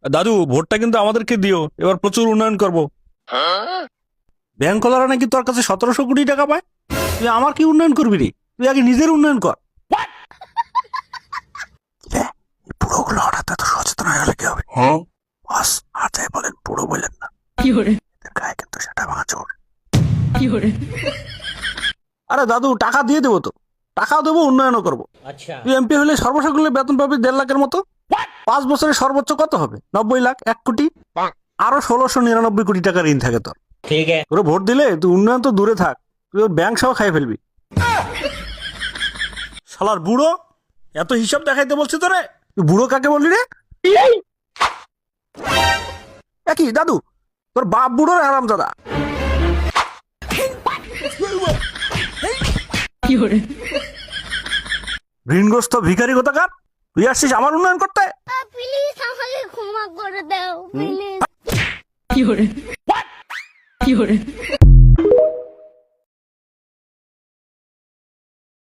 দাদু ভোটটা কিন্তু আমাদেরকে দিও, এবার প্রচুর উন্নয়ন করব। ব্যাংকওয়ালারা নাকি তোর কাছে 1700 কোটি টাকা পায়, তুই আমার কি উন্নয়ন করবি রে? তুই আগে নিজের উন্নয়ন কর। বুড়োগুলো হঠাৎ এত সচেতন হয়ে গেলে কি হবে? বাস আর যাই বলেন, বুড়ো বললেন না, এদের গায়ে কিন্তু সেটা ভাঙা চোর। আরে দাদু টাকা দিয়ে দেবো তো, টাকাও দেবো, উন্নয়নও করবো। তুই এমপি হলে সর্বসাকুল্যে বেতন পাবি 1.5 লাখের মতো। 5 বছরে সর্বোচ্চ কত হবে? 90 লাখ, 1 কোটি। আরো 1699 কোটি টাকা ঋণ থাকে তোর। তোরে ভোট দিলে তুই উন্নয়ন তো দূরে থাক, তুই ওর ব্যাংক সহ খাই ফেলবি। শালার বুড়ো, এত হিসাব দেখাইতে বলছি তোরে? তুই বুড়ো কাকে বললি রে? একই দাদু, তোর বাপ বুড়ো আরাম দাদা। ঋণগ্রস্ত ভিখারি কোথাকার, তুই আসছিস আমার উন্নয়ন করতে? প্লিজ আমাকে ক্ষমা করে দাও প্লিজ।